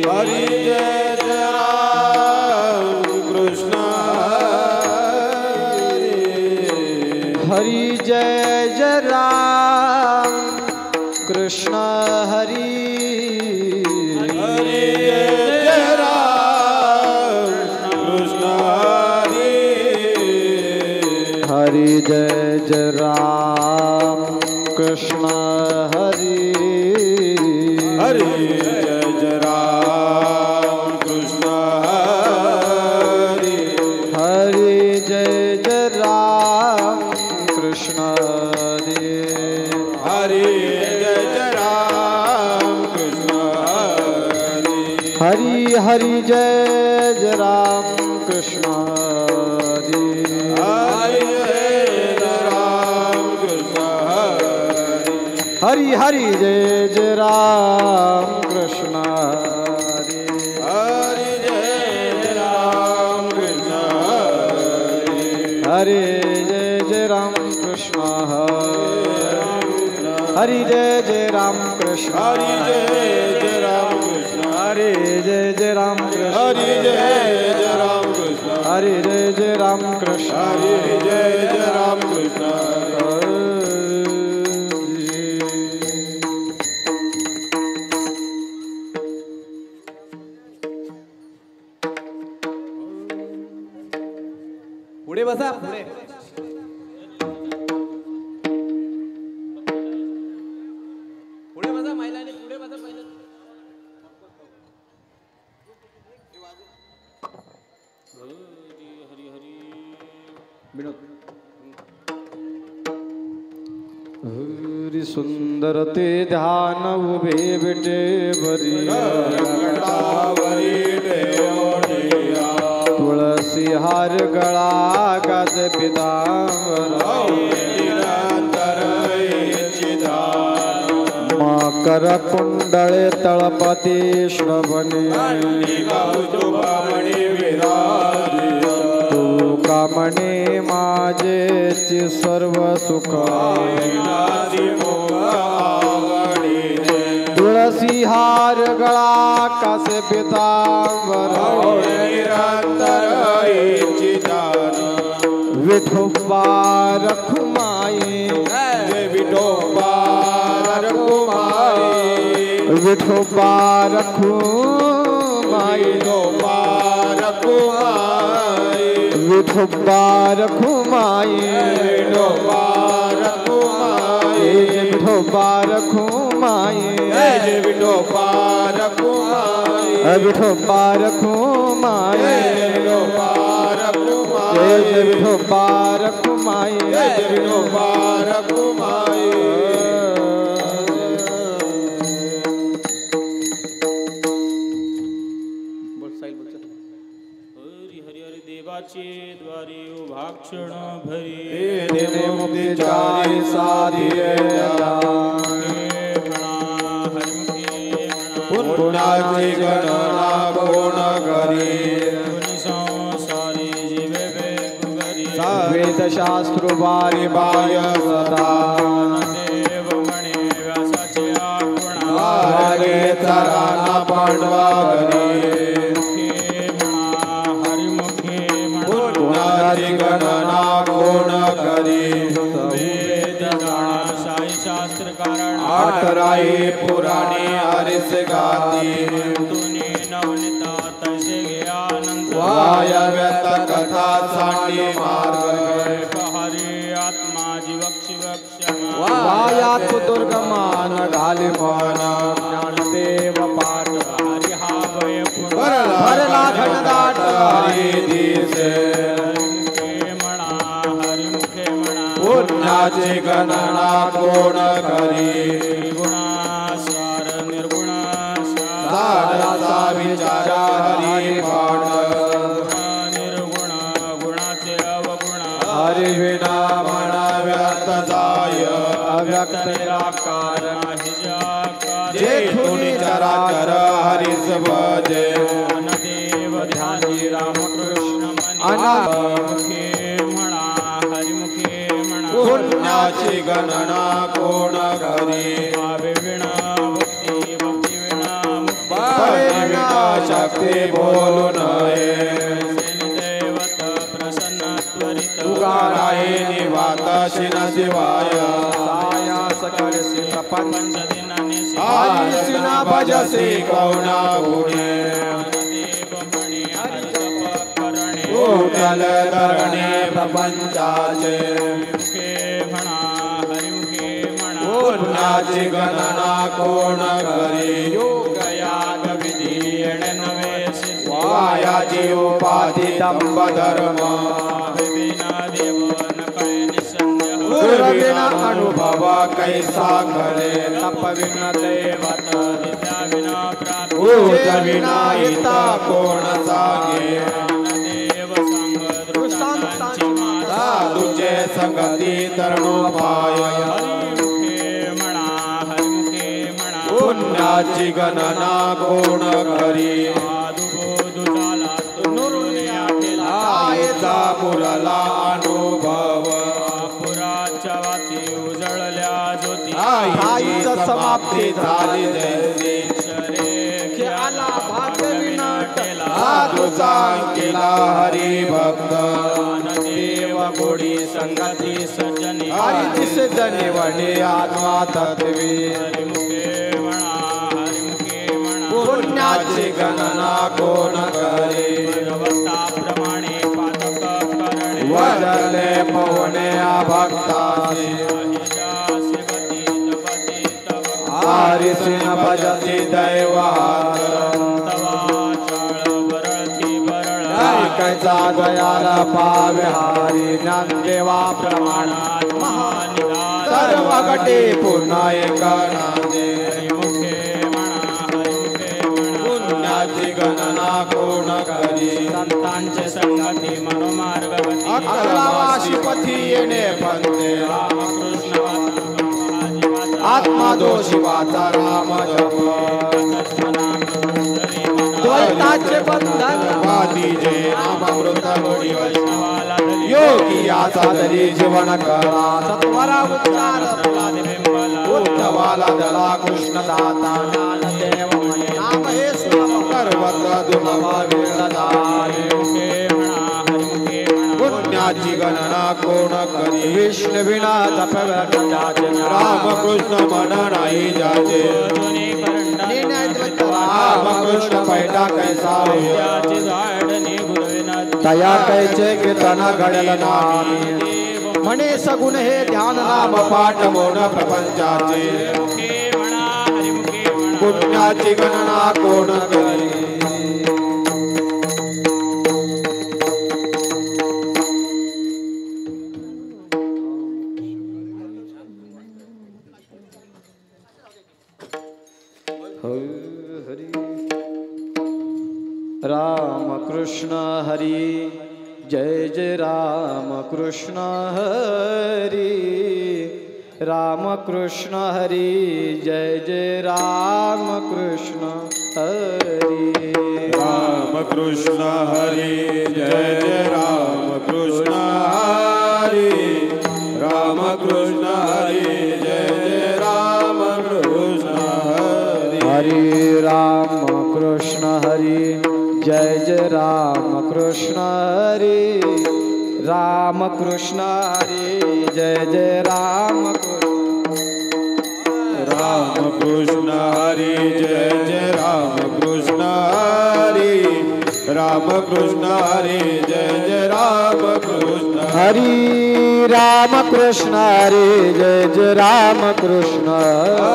हरि जय जय राम कृष्ण हरि जय जय राम कृष्ण हरि हरि जय जय राम कृष्ण हरि जय जय राम कृष्ण हरि हरि जय जय राम कृष्ण हरि हरि जय जय राम कृष्ण हरि हरि जय जय राम कृष्ण हरि हरि हरि जय जय राम कृष्ण हरि हरि जय जय राम कृष्ण हरि हरि हरि जय जय राम कृष्ण हरि हरि जय जय राम कृष्ण हरि जय जय राम कृष्ण हरि जय जय राम कृष्ण हरि जय जय राम कृष्ण हरि जय जय राम कृष्ण हरि जय जय राम कृष्ण हरि जय जय राम कृष्ण हरि जय जय राम कृष्ण पुढे बसा पुढे पुढे बसा महिलांनी पुढे बसा पहिले हरी हरी हरि सुंदर ते ध्यान उभे बेटे बरी तुळसी हार गळा गाज पितांबर मकर कुंडळे तळपती श्रवणे तू कामणे माझेची सर्व सुख तुळसी हार गळा कासे पितांबर विठोबा रखुमाई विठोबा रखुमाई विठोबा रखुमाई विठोबा रखुमाई विठोबा रखुमाई विठोबा रखुमाई विठोबा रखुमाई जय विठोबा रखुमाई विठोबा रखुमाई देवाचे द्वारे उभाक्षण भरी देने मुक्तिचारी साधिये पुण्याची गणना कोण करी संसारी जीवे वेगुगरी वेद शास्त्र बारी बाय सदा देव म्हणे व्यासाचे आगुणा वारे चराना पांडवारी पुण्याची गणना कोण करी वेद जाणा साई शास्त्र कारण आठराई पुराणी हरिस गाती तुनी नवनिता तैसे आनंद वायव्यत कथा सांडी मार्ग हरी आत्मा जीवक शिवक वायात दुर्गमान घाली मन ज्ञानदेव पाठ हरी हा भय भरला घनदाट हरी दिसे म्हणा हरी मुखे म्हणा पुण्याची गणना कोण करी गुणासार निर्गुणासार साराचा विचार हरी पाठ निर्गुण गुणाचे अवगुण हरी विना म्हणा व्यक्त जाय अव्यक्त निराकार जे कोणी चराचर हरीस भजे देव ध्यानी रामकृष्ण मुखे म्हणा हरिमुखे म्हणा पुण्याची गणना कोण करी विणा भक्ती भक्ती विणा भक्ती विना शक्ती बोलू नये दैवत प्रसन्न त्वरित तुकाराये निवात शिन शिवाय साया सकळसी प्रपंच दिनाने आईसी न भजसी कौना गुणे देवमणी हरिजप करणे उठल धरणे प्रपंचाचे मुखे म्हणा हरिमुखे म्हणा पुण्याची गणना कोण करी योगयाग विधी येणे नवे वायाची उपाधी दंभ धर्म विना देव न कळे निसंदेह गुरुविना अनुभव कैसा करे तप विन दैवत विद्या विना प्राप्त पूज विना हिता कोण सांगे देव संग दृष्टांतांची माता साधूचे संगती तरणोपाय हरिमुखे म्हणा हरिमुखे म्हणा पुण्याची गणना कोण करी साधुबोधू झाला तो नुरुनिया केला आईचा मुरला अनुभव पुराच्या वाती उजळल्या ज्योती आईची समाप्ती झाली जैसी शरे आला भाग्य विनाट साधूचा केला हरी भक्त देव गोडी संगती सज्जनी हरी दिसे जनिवणे आत्मा तत्वी हरिमुखे म्हणा हरिमुखे म्हणा पुण्याची गणना कोण करे भगवताप्रमाणे पातक करणे वजले पवने भक्तासी अहिजासे गती तपती तव हरिसिन भजती दैवात तवा चाळ बरळती बरळ कैचा दयाला पावे हारी ज्ञानदेवा प्रमाणात महानिदान सर्व गटे पुन्हा एकनादे हरिमुखे म्हणा हरिमुखे म्हणा पुण्याची गणना कोण करी संतांचे संगती मनोमार्गवती अकलवाशी पथी येणे पंते रामकृष्ण आत्मा दोषी वाचा राम जप द्वैताचे बंधन वादीजे नामामृत गोडी योगी याचा तरी जीवन करा सत्वरा उच्चार उद्धवाला दला कृष्ण दाता ज्ञानदेव म्हणे नाम हे सुलभ सर्वत्र दुर्लभ वेळदारी पुण्याची गणना कोण करी विष्णुविना जप व्यर्थाचे रामकृष्ण मन नाही जाते रामकृष्ण पैठा कैसा होय तया कैचे कीर्तन घडल नाही म्हणे सगुण हे ध्यान नाम नाम पाठ मोन प्रपंचाचे पुण्याची गणना कोण करी राम कृष्ण हरी जय जय राम कृष्ण हरी राम कृष्ण हरी जय जय राम कृष्ण हरी राम कृष्ण हरी जय जय राम कृष्ण हरी राम कृष्ण हरी जय जय राम कृष्ण हरी हरी राम कृष्ण हरी जय जय राम कृष्ण हरी राम कृष्ण हरी जय जय राम राम कृष्ण हरी जय जय राम कृष्ण हरी राम कृष्ण हरी जय जय राम कृष्ण हरी राम कृष्ण हरी जय जय राम कृष्ण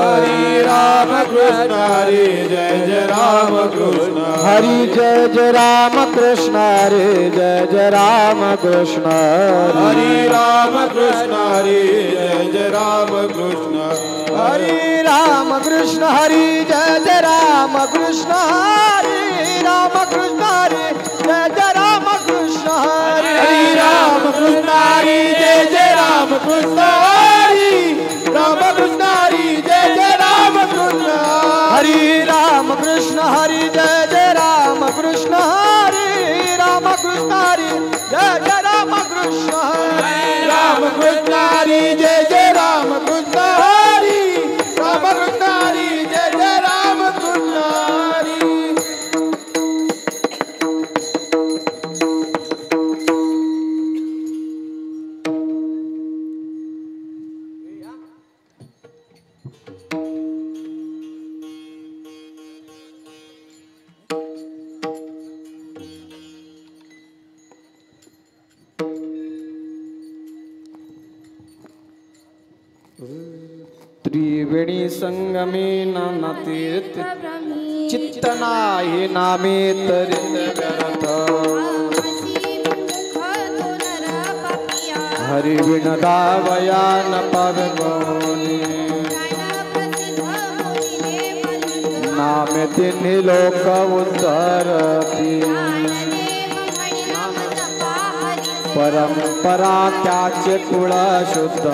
हरी राम कृष्ण हरी जय जय राम कृष्ण हरी जय जय राम कृष्ण हरी जय जय राम कृष्ण हरी राम कृष्ण हरी जय जय राम कृष्ण हरी राम कृष्ण हरी जय जय राम कृष्ण हरी राम कृष्ण हरी जय जय राम कृष्ण हरी राम कृष्ण हरी जय जय राम कृष्ण हरी राम कृष्ण हरी जय जय राम कृष्ण हरी राम कृष्ण हरी जय जय राम कृष्ण हरी राम कृष्ण हरी जय जय राम कृष्ण हरी राम कृष्ण हरी जय जय राम कृष्ण हरी राम कृष्ण हरी जय जय राम कृष्ण हरी त्रिवेणी संगमे नाना तीर्थ चित्त नाही नामे तरित व्यर्थ हरि बिन दावया न पावनी नामे तिन्ही लोक उद्धरती परंपरा त्याचे कुळ शुद्ध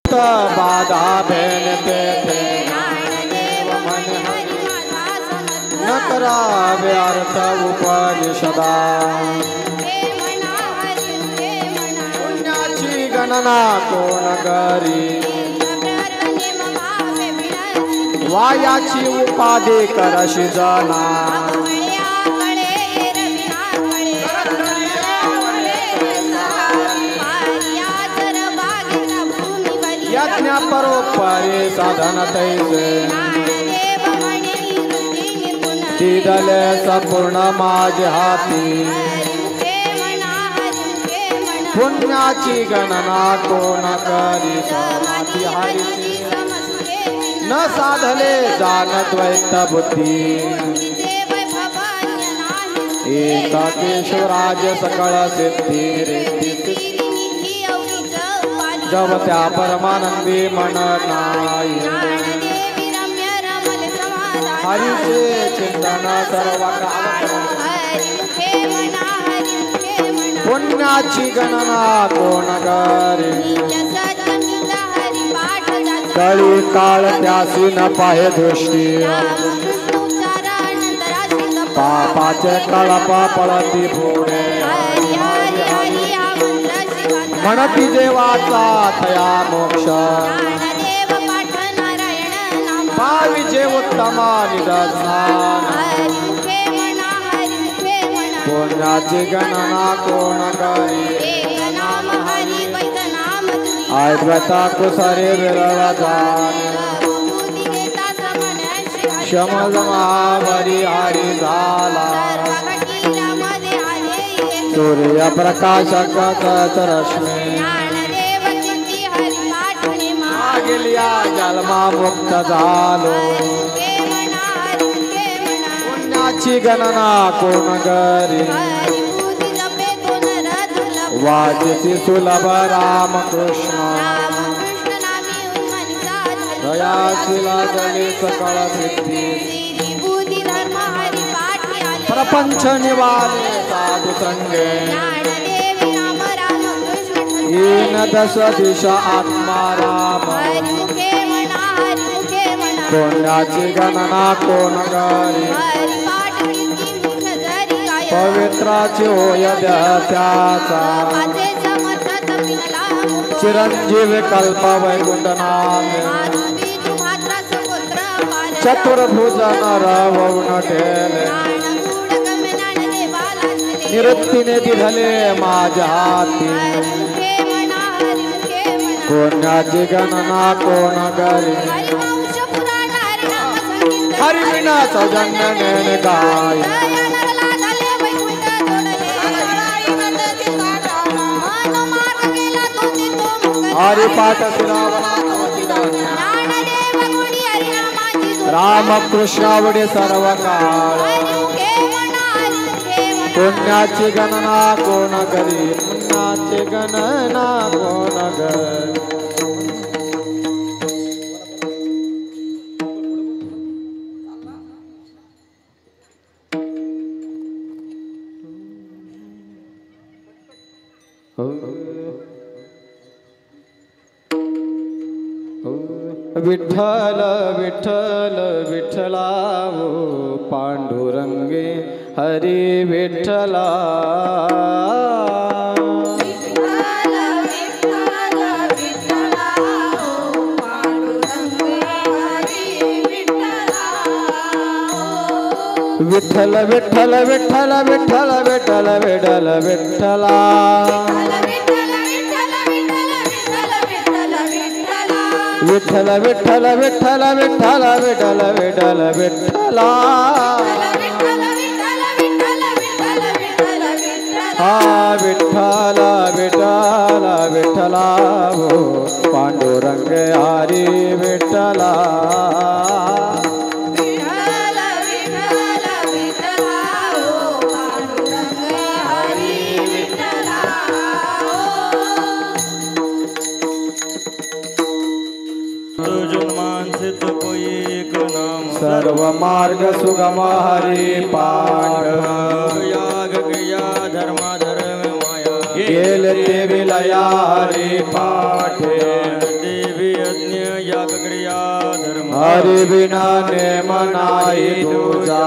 बाधा भेनते थे न करावे अर्थ उपनिषदा पुण्याची गणना कोण करी वायाची उपाधी करशी जाना यज्ञ परोपरी साधन तैसे दिदले संपूर्ण माझे हाती पुण्याची गणना कोण करी समाधी हरीची न साधले जानद्वैत बुद्धी एकाकेश्वराज सकळ सिद्धी रिद्धी जब त्या परमानंदी मन नाही हरीचे चिंतन सर्व पुण्याची गणना कोण करी कळी काळ त्यासी न पाहे दृष्टी पापाचे कळप पळती पुढे म्हणती देवाचा थया मोक्ष भावीचे उत्तम निदर्शन पुण्याची गणना कोण करी अद्वैता कुसरे विरळ जाणे शमजमावरी हरी झाला सूर्य प्रकाशक रश्मी गेलिया जन्मा मुक्त झालो पुण्याची गणना कोण करी वाचसी सुलभ रामकृष्ण दयाशिला जली सकळ सिद्धी प्रपंच निवाले साधु संगे येन दश दिशा आत्मा राम पुण्याची गणना कोण करी पवित्राची होय त्याचा चिरंजीवी कल्प वैकुंठनाथ चतुर्भुज नर वौन ठेले निवृत्तीने दिधले माझ्या हाती पुण्याची गणना कोण करी हरि बिना सौजन्य नेन गाय हरि पाठ राम कृष्णावडे सर्व काळ पुण्याची गणना कोण करी पुण्याची गणना कोण करी विठ्ठल विठ्ठल विठ्ठला वो पांडुरंगे हरी विठ्ठला विठ्ठल विठ्ठल विठ्ठल विठ्ठल विठ्ठल विठ्ठल विठ्ठला विठ्ठल विठ्ठल विठ्ठल विठ्ठल विठ्ठल विठ्ठल विठ्ठला हा विठ्ठला विठ्ठला विठ्ठला हो पांडुरंग हरी विठ्ठला सर्व मार्ग सुगम हरि पांडव याग क्रिया धर्म धर्म माया गेल ते विलया हरि पाठे देवी यज्ञ याग क्रिया धर्म हरि बिना नेम नाही तुझा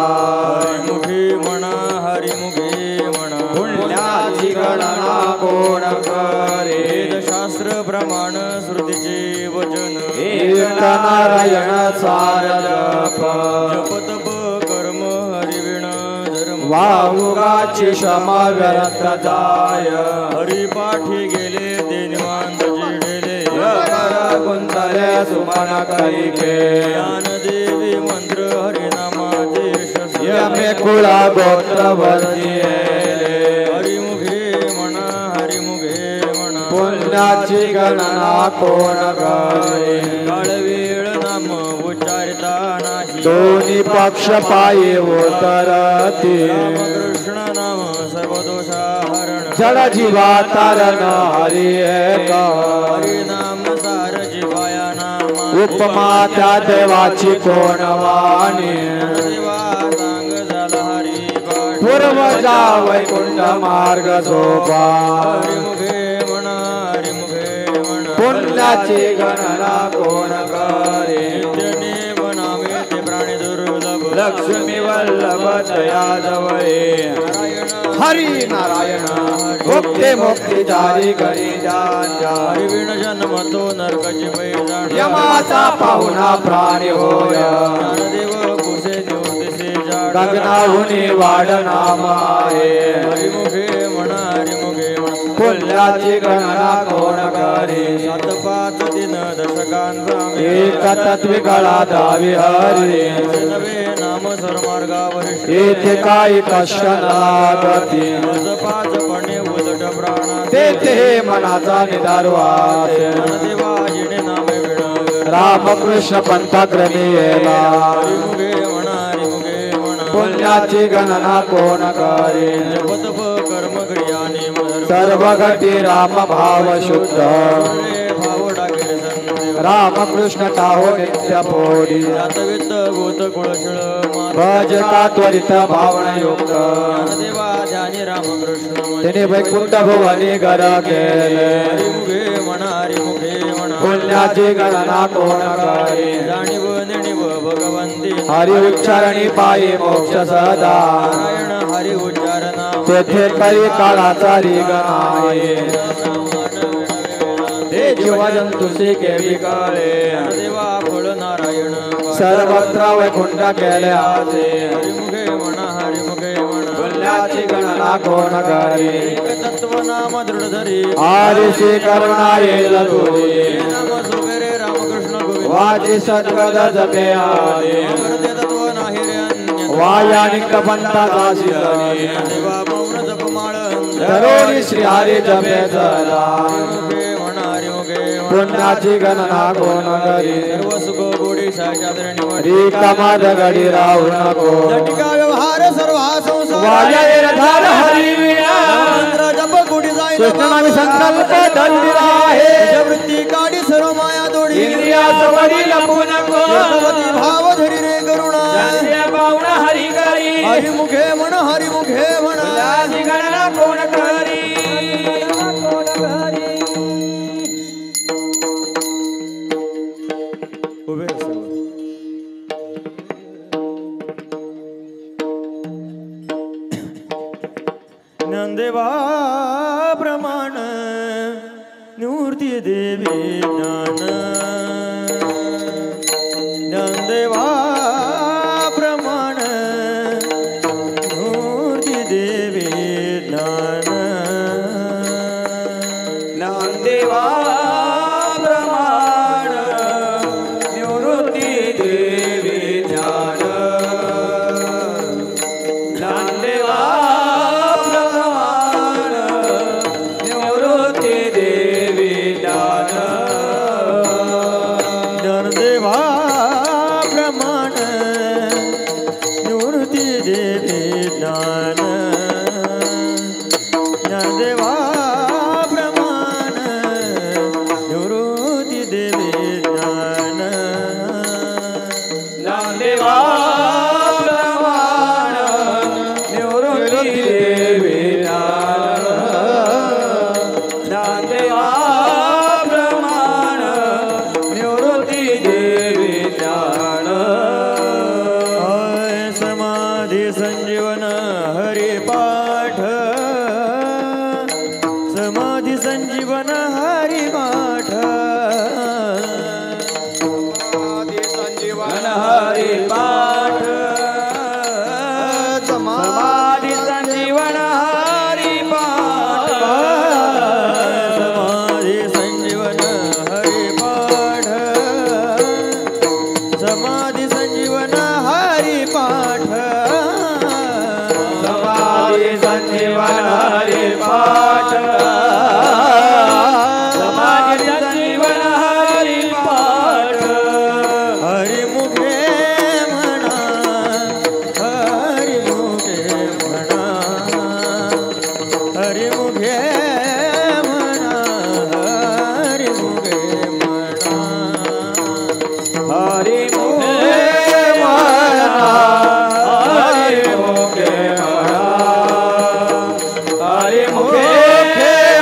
मुखी म्हणा हरिमुखे म्हणा पुण्याची गणना कोण करे शास्त्र प्रमाण श्रुतीचे वचन एक नारायण सार जप जपतप कर्म हरिविणा धर्म वाहुगाची क्षम व्यर्थ जाय हरिपाठी गेले ते निवांत चिडले गुंतले सुमन करिके ज्ञानदेवी मंत्र हरिनामाचे शस्त्र यमे कुळा गोत्र वर्जिले हरिमुखे म्हणा हरिमुखे म्हणा पुण्याची गणना कोण करे काळ वेळ नाम उच्चारिता नाही दोन्ही पक्ष पायी उतरती कृष्ण नाम सर्वदोषा हरण जड जीवा तारण हरी एक हरिनाम सार जीवाया नाम उपमा त्या देवाची कोण वाणी देवा सांग झाला हरी पाठ पूर्व जा वैकुंठ मार्ग सोपा हरिमुखे म्हणा हरिमुखे म्हणा पुण्याची गणना कोण करे नित्यने बनावे ते प्राणी दुर्लभ लक्ष्मी वल्लभ दया जवळे नारायण हरी नारायण मुक्ती मुक्ती जारी करी जाच्या हरिविण जन्म तो नरकाची पैजाण यमाचा पाहुणा प्राणी होय ज्ञानदेव कुसे ज्योतिषे जाड गगनाहुनी वाढ नाम आहे हरिमुखे म्हणा हरिमुखे म्हणा पुण्याची गणना कोण करे 7-5 दिन दशकांचा एक तत्वी गळा दावी हरी नवे नाम सर्वमार्गावर येथे काही कष्ट लागती 5 पणे उलट प्राणा तेथे मनाचा निदारवास ज्ञानदेवा जिने नामे विण रामकृष्ण पंथाक्रमी येला हरिमुखे म्हणा हरिमुखे म्हणा पुण्याची गणना कोण करे जपतप कर्म क्रियाने सर्व घटी राम भाव शुद्ध भाव डाके संदेव रामकृष्ण टाहो नित्य पोडी जातवित्त गोत कुळशिळ भज का त्वरित भावनयुक्त ज्ञानदेवा ध्यानी रामकृष्ण तिने वैकुंठ भुवनी घर केले हरिमुखे म्हणा हरिमुखे म्हणा पुण्याची गणना कोण करे जाणीव नेणीव भगवंती हरि उच्चारणी पायी मोक्ष सदा नारायण हरि उच्चारणा तेथे तरी काळाचा रिगणाये ते जीव जंतुसी केवी कळे देवा फळ नारायण सर्वत्र वैकुंठ केले आते हरिमुखे म्हणा हरिमुखे म्हणा पुण्याची गणना कोण करे तत्व नाम दृढ धरी आरिशी करुणा येईल तुझी नाम सुबेरे रामकृष्ण गोविंद वाची सद्गद जपे आदे करते तत्व नाही रे अन्य वायानिक पंथाचा शिरणी देवा मौन जपमाळ दरोडी श्री हरी जपे चला हरिमुखे म्हणा हरिमुखे म्हणा पुण्याची गणना कोण करी सर्व सुख गोडी शास्त्रणी रिकामा दगडी राहू नको जटिका व्यवहार सर्व हा संसार वाया धार हरी विना मंत्र जप गोडी जाईल कृष्णाने संकल्प धरलेला आहे वृत्ती काढी सर्व माया दोडी इंद्रिया सवडी लपू नको भगवती भाव धरी रे करुणा पाहुणा हरी करी हरिमुखे म्हण हरिमुखे म्हण पुण्याची गणना कोण करी उभे राहा सर्व. ज्ञानदेवा प्रमाण निवृत्ती देवी ज्ञान ज्ञानदेवा प्रमाण ज्ञानदेवा प्रमाण निवृत्ती देवी ज्ञान ज्ञानदेवा प्रमाण निवृत्ती देवी ज्ञान ज्ञानदेवा प्रमाण निवृत्ती देवी ज्ञान ज्ञानदेवा प्रमाण निवृत्ती देवी ज्ञान ज्ञानदेवा प्रमाण निवृत्ती देवी ज्ञान ज्ञानदेवा प्रमाण निवृत्ती देवी ज्ञान समाधी संजीवन हरिपाठ समाधी संजीवन हरिपाठ समाधी संजीवन हरिपाठ समाधी संजीवन हरिपाठ समाधी संजीवन हरिपाठ समाधी संजीवन हरिपाठ समाधी संजीवन हरिपाठ समाधी संजीवन हरिपाठ हरिमुखे म्हणा हरिमुखे म्हणा हरिमुखे म्हणा हरिमुखे म्हणा हरिमुखे म्हणा हरिमुखे म्हणा हरिमुखे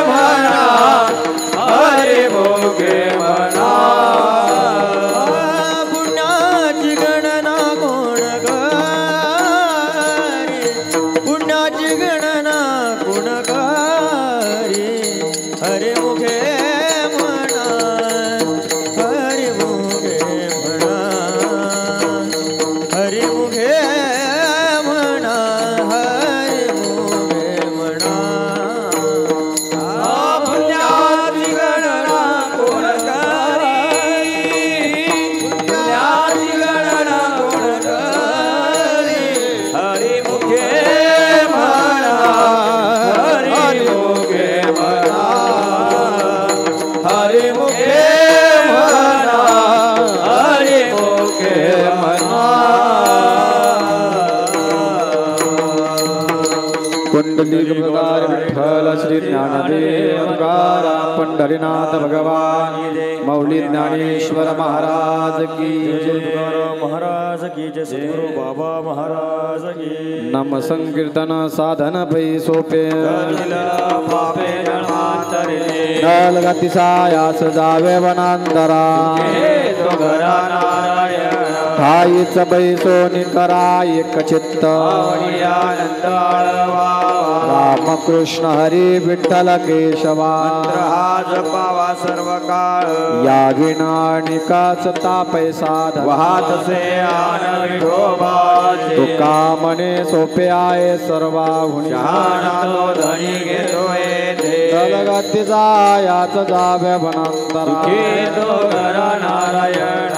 म्हणा हरिमुखे म्हणा पुण्याची गणना कोण करी पुण्याची गणना कोण करी हरिमुखे म्हणा हरिमुखे म्हणा हरिमुखे म्हणा हरिमुखे म्हणा पुण्याची गणना कोण करी पुण्याची गणना कोण करी हरिमुखे म्हणा हरिमुखे म्हणा हरिमुखे म्हणा हरिमुखे कुंडलिक प्रकार विठ्ठल श्री ज्ञानदेव तुकाराम पंढरीनाथ भगवान मौली ज्ञानेश्वर महाराज की जय. महाराज की जय सद्गुरु बाबा महाराज की नाम संकीर्तन साधन पै सोपे पापे जन्मांतरे नलगतिसायास जावे वनांतरा तो घरा नारायण ठाईच बैसोनी करा एक चित्त आनंद आळवा रामकृष्ण हरी विठ्ठल केशवा हा जपावा सर्व काळ या विनानिकाच तापै साध वाहत से आन विठोबाचे तुका मने सोपे आहे सर्वाहुनी शहाणा तो धनी घेतो येथे तलगतीचा याच जावे वनांतरा तो घरा नारायण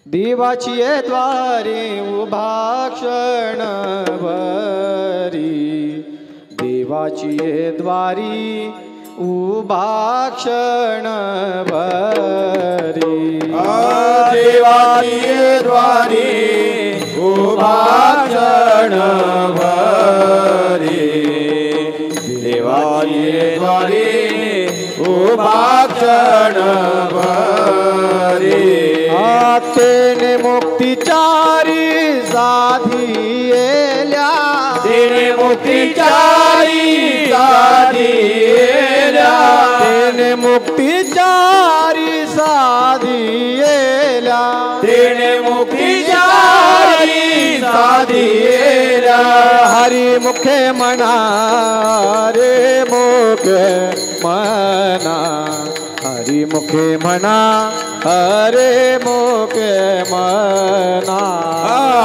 देवाची द्वारे उभा क्षणभरी देवाची द्वारी उभा क्षणभरी देवाची द्वारी उभा क्षणभरी देवाची द्वारी उभा क्षणभरी तेने मुक्तिचारी साधिएल्या तेने मुक्तिचारी साधिएल्या तेने मुक्तिचारी साधिएल्या तेने मुक्तिचारी साधिएला हरी मुखे म्हणा रे मुखे म्हणा हरी मुखे म्हणा हरे मुखे म्हणा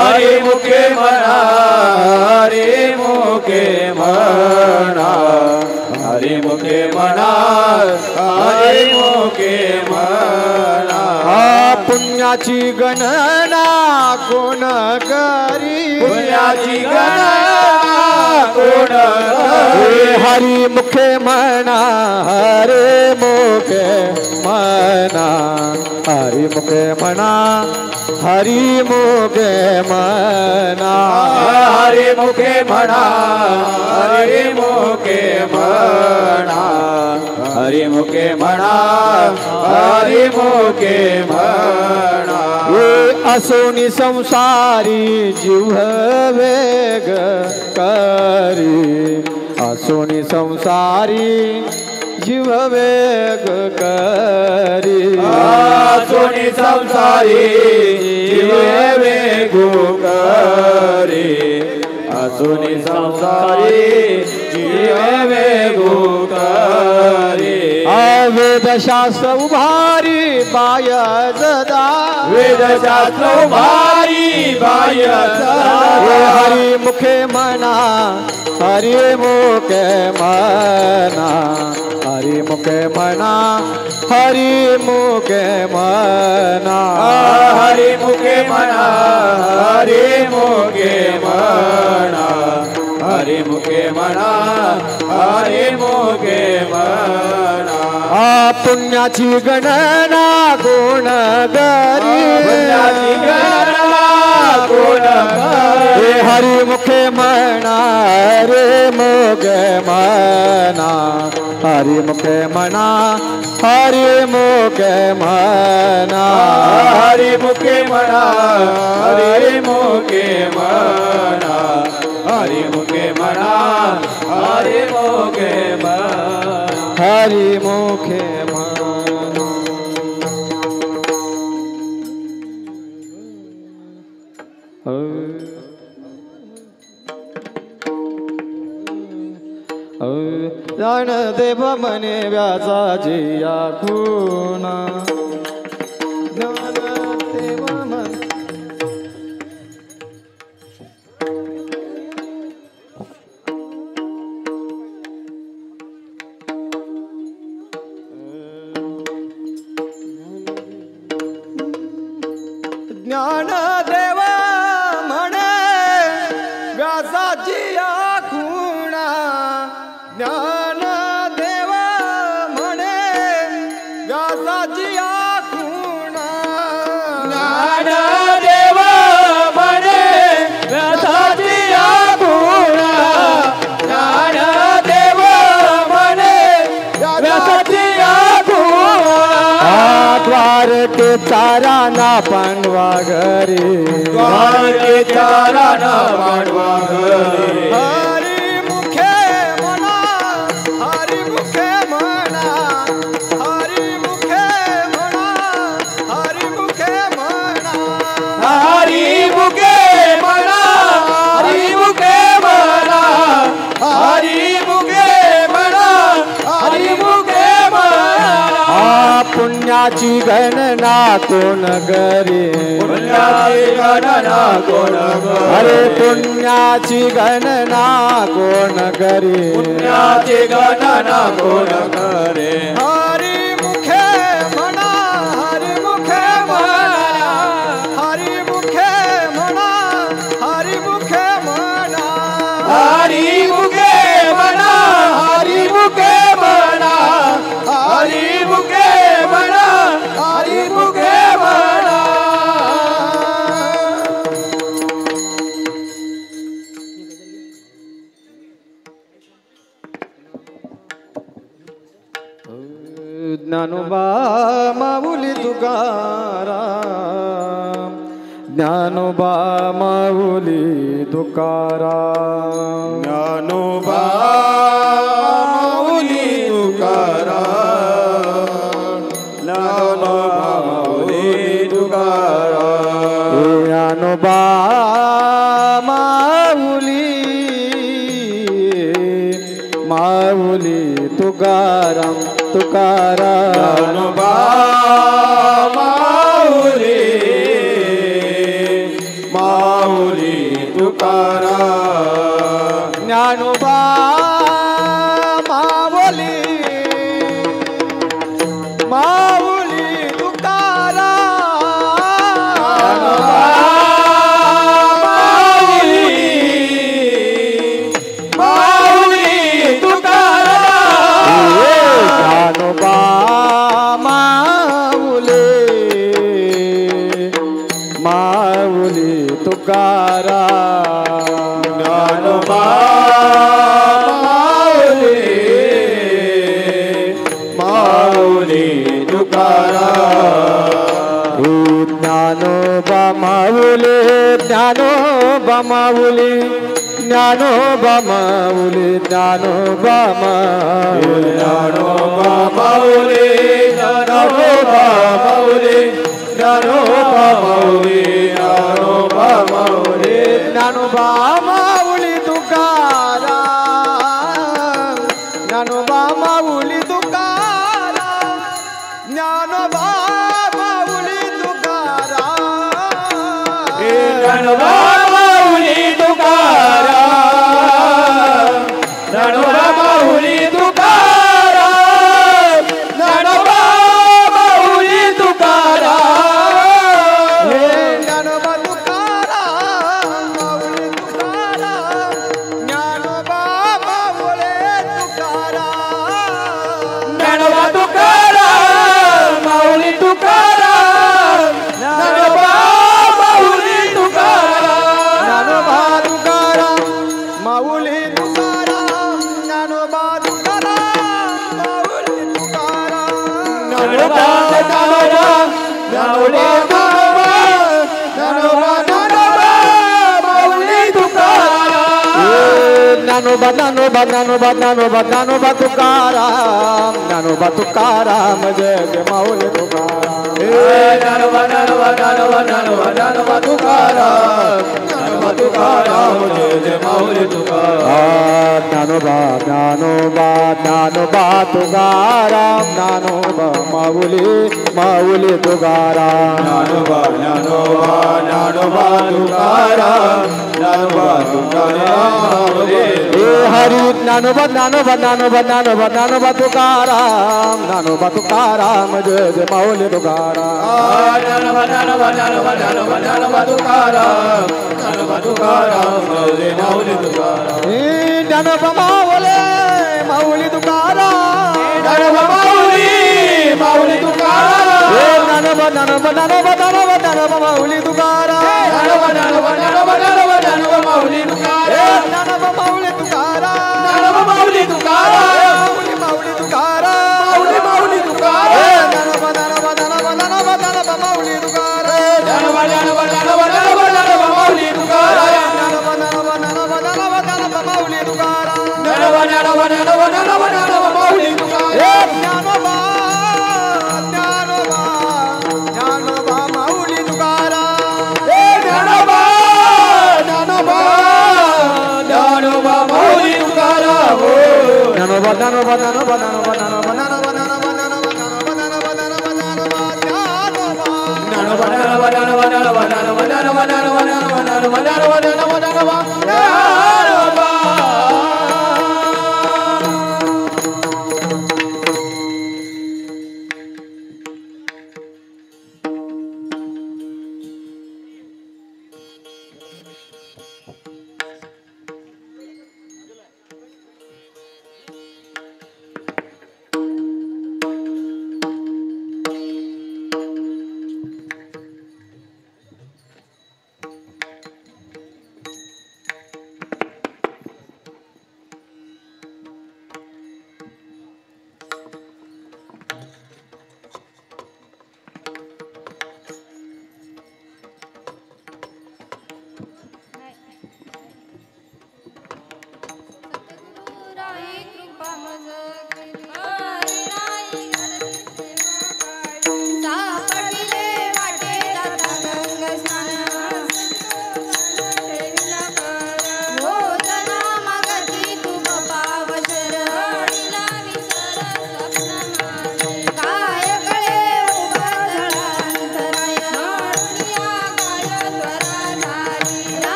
हरी मुखे म्हणा हरी मुखे म्हणा हरी मुखे म्हणा हरी मुखे म्हणा पुण्याची गणना कोण करी पुण्याची गणना कोण करी हरी मुखे म्हणा हरे मुखे म्हणा हरी मुखे म्हणा हरी मुखे म्हणा हरी मुखे म्हणा हरी मुखे म्हणा हरी मुखे म्हणा हरी मुखे म्हणा असोनी संसारी जीव वेग करी असोनी संसारी जीव वेग करी सोनी संसारी जीव वेगो करी असोनी संसारी जीव वेगो करी वेदशास्त्र उभारी बाय जदा वेदशास्त्र उभारी बाय हरी मुखे म्हणा हरी मुखे म्हणा हरी मुखे म्हणा हरी मुखे म्हणा हरी मुखे म्हणा हरी मुखे म्हणा हरी मुखे म्हणा हरी मुखे म्हणा पुण्याची गणना कोण करी पुण्याची गणना कोण करी हरी मुखे म्हणा रे मुखे म्हणा हरी मुखे म्हणा हरी मुखे म्हणा हरी मुखे म्हणा हरी मुखे म्हणा हरी मुखे म्हणा हरी मुखे म्हणा हरी मुखे म्हणा जाण देव म्हणे व्यासाची या खुना ज्ञान देव म्हणे ज्ञान देव म्हणे व्यासाची आखुणा ज्ञान देव म्हणे व्यासाची आखुणा ज्ञान देव म्हणे व्यासाची आखुणा ज्ञान देव म्हणे व्यासाची आखुणा द्वारके चाराना पांडवा घरी द्वारके चाराना पांडवा घरी हरी मुखे म्हणा हरी मुखे म्हणा हरी मुखे म्हणा हरी मुखे म्हणा हरी मुखे म्हणा हरी मुखे म्हणा हरी मुखे म्हणा हरी मुखे म्हणा पुण्याची गणना कोण करी पुण्याची गणना कोण करी अरे पुण्याची गणना कोण करी पुण्याची गणना कोण करे हरी मुखे म्हणा हरी मुखे म्हणा हरी मुखे म्हणा हरी मुखे म्हणा हरी मुखे म्हणा हरी मुखे म्हणा हरी मुखे म्हणा हरी मुखे म्हणा ज्ञानोबा माऊली तुकाराम ज्ञानोबा माऊली तुकाराम ज्ञानोबा माऊली तुकाराम ज्ञानोबा माऊली तुकाराम ज्ञानोबा माऊली तुकाराम तुकाराम ज्ञानोबा माऊली माऊली तुकाराम ज्ञानोबा माऊली माऊली तुकाराम माऊली तुकाराम ज्ञानोबा माऊली माऊली तुकाराम ज्ञानोबा माऊली तुकाराम ज्ञानोबा माऊली ज्ञानोबा माऊली ज्ञानोबा माऊली ज्ञानोबा माऊली ज्ञानोबा माऊली ज्ञानोबा माऊली ज्ञानोबा माऊली ज्ञानोबा माऊली ज्ञानोबा माऊली तुकाराम ज्ञानोबा माऊली तुकाराम ज्ञानोबा माऊली तुकाराम ज्ञानोबा माऊली तुकाराम ज्ञानोबा माऊली तुकाराम ज्ञानोबा माऊली तुकाराम ज्ञानोबा तुकाराम माऊली तुकाराम ज्ञानोबा माऊली तुकाराम ज्ञानोबा तुकाराम माऊली तुकाराम ज्ञानोबा माऊली तुकाराम ज्ञानोबा तुकाराम माऊली तुकाराम ज्ञानोबा तुकाराम माऊली तुकाराम ज्ञानोबा तुकाराम ज्ञानोबा माऊली तुकाराम ज्ञानोबा ज्ञानोबा ज्ञानोबा ज्ञानोबा ज्ञानोबा तुकाराम ज्ञानोबा तुकाराम जय जय माऊली तुकाराम ज्ञानोबा ज्ञानोबा ज्ञानोबा ज्ञानोबा ज्ञानोबा तुकाराम ज्ञानोबा तुकाराम जय जय माऊली तुकाराम ज्ञानोबा ज्ञानोबा ज्ञानोबा तुकाराम ज्ञानोबा माऊली माऊली तुकाराम ज्ञानोबा ज्ञानोबा ज्ञानोबा तुकाराम ज्ञानोबा तुकाराम माऊली हरी ज्ञानोबा ज्ञानोबा ज्ञानोबा ज्ञानोबा ज्ञानोबा तुकाराम ज्ञानोबा तुकाराम जय जय माऊली तुकाराम ज्ञानोबा ज्ञानोबा ज्ञानोबा ज्ञानोबा ज्ञानोबा तुकाराम ज्ञानोबा तुकाराम जय जय माऊली तुकाराम ज्ञानोबा माऊली माऊली तुकाराम ज्ञानोबा माऊली माऊली तुकाराम ज्ञानोबा ज्ञानोबा ज्ञानोबा ज्ञानोबा ज्ञानोबा माऊली तुकाराम ज्ञानोबा ज्ञानोबा ज्ञानोबा ज्ञानोबा ज्ञानोबा माऊली तुकाराम ज्ञानोबा माऊली तुकाराम ज्ञानोबा माऊली तुकाराम माऊली माऊली तुकाराम माऊली माऊली तुकाराम ज्ञानोबा ज्ञानोबा ज्ञानोबा ज्ञानोबा ज्ञानोबा माऊली तुकाराम ज्ञानोबा ज्ञानोबा ज्ञानोबा ज्ञानोबा ज्ञानोबा माऊली तुकाराम ज्ञानोबा ज्ञानोबा ज्ञानोबा ज्ञानोबा ज्ञानोबा माऊली तुकाराम ज्ञानोबा ज्ञानोबा ज्ञानोबा ज्ञानोबा ज्ञानोबा माऊली तुकाराम ज्ञानोबा ज्ञानोबा ज्ञानोबा माऊली तुकाराम ज्ञानोबा ज्ञानोबा ज्ञानोबा माऊली तुकाराम ज्ञानोबा ज्ञानोबा ज्ञानोबा ज्ञानोबा ज्ञानोबा ज्ञानोबा ज्ञानोबा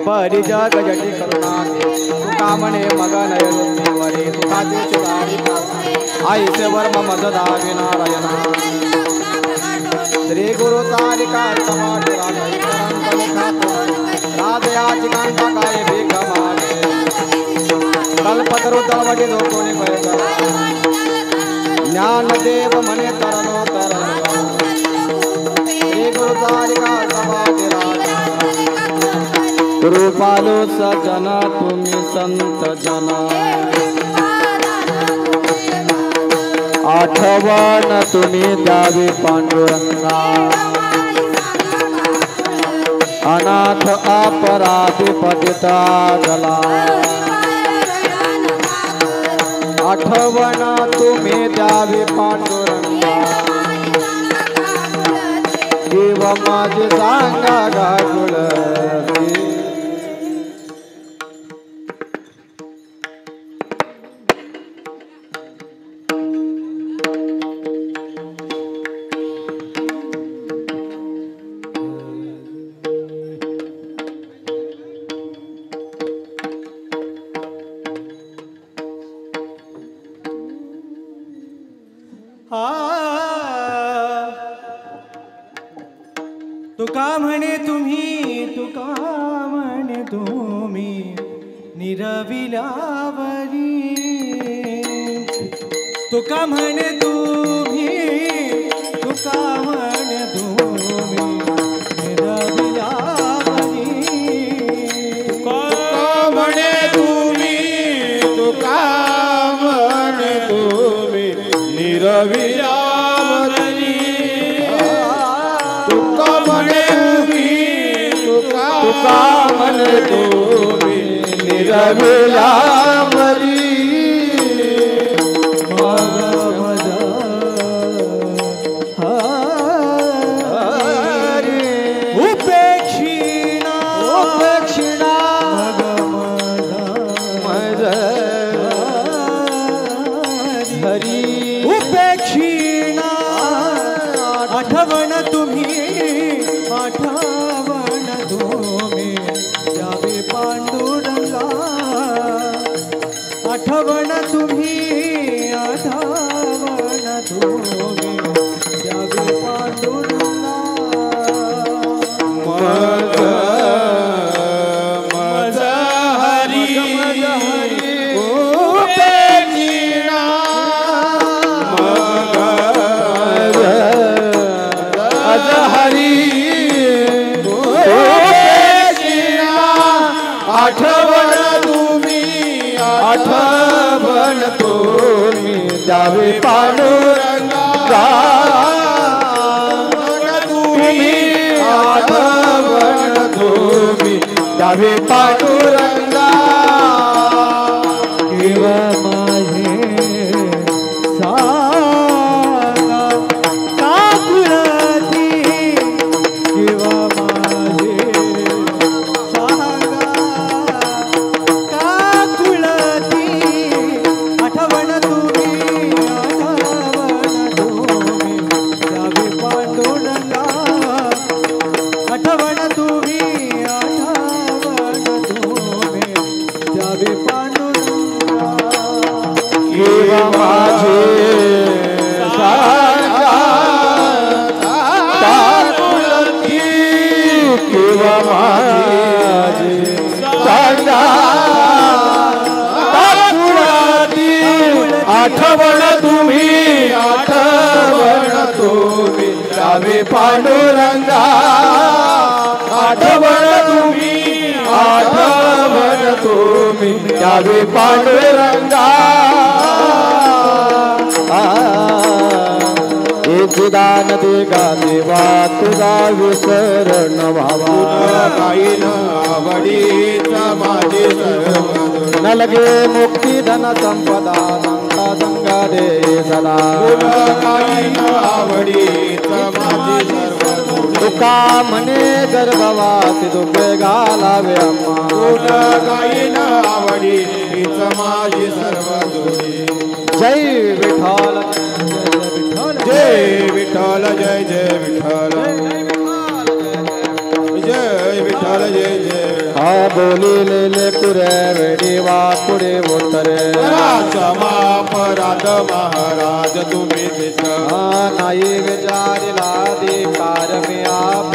परिजग जटी करुणाते तुका म्हणे मग नयरुत्ती वरे तुकाचे चुरारी आईचे वर्म मज दावी नारायणा श्री गुरु तारिका समाज राधयाची कांता काय भीक मागे कल्पतरु तळवटी दोकोणी पैसा ज्ञानदेव म्हणे तरलो तरलो श्री गुरु तारिका समाज कृपालु सजना तुम्ही संत जना आठवण तुम्ही द्यावी पांडुरंगा अनाथ अपराधी पतिता गला आठवण तुम्ही द्यावी पांडुरंगा जीव माझे सांगा गागुळ तुका म्हणे तुम्ही निरविलावरी तुका म्हणे तुम्ही निरविलावरी तुका म्हणे तुम्ही निरविलावरी तुका म्हणे तुका म्हणे तुम्ही निरविलावरी उपेक्षिणा आठवण तुम्ही द्यावे पांडुरंगा आठवण तुम्ही द्यावे पांडुरंगा मज हरी उपेक्षिणा मज हरी आठवण तुम्ही द्यावे पांडुरंगा आठवण तुम्ही द्यावे पांडुरंगा देव माझे सांगा काकुळती देव माझे सांगा काकुळती किंवा माझे तारुलती किंवा माझे सांगा तारुलती आठवण तुम्ही यावे पांडुरंगा आठवण तुम्ही यावे पांडुरंगा एक दान दे गा देवा तुझा विसरण व्हावा काही न आवडीचा माझे सर्व न लगे मुक्ती धन संपदा संगा संगा दे सदा काही न आवडीचा माझे सर्व तुका म्हणे गर्भवासी दुखे घालावे अम्मा काही न आवडीच माझे सर्व जोडी जय विठ्ठल जय विठ्ठल जय जय विठ्ठल जय विठ्ठल जय जय हा बोलिलेले कुरे वेडी वा पुढे उतरे समापराध महाराज तुम्ही नाही विचारिला अधिकार मी आप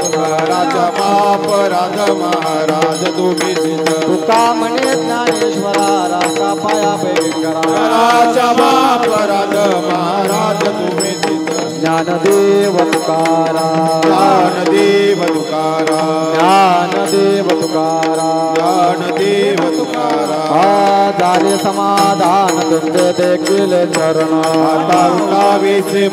समापराध महाराज तुम्ही तुका म्हणे ज्ञानेश्वरा राका पाया करा समापराध महाराज तुम्ही ज्ञानदेव तुकारा ज्ञानदेव तुकारा ज्ञानदेव तुकारा ज्ञानदेव तुकारा झाले समाधान तुमचे देखील चरण आता उठावे से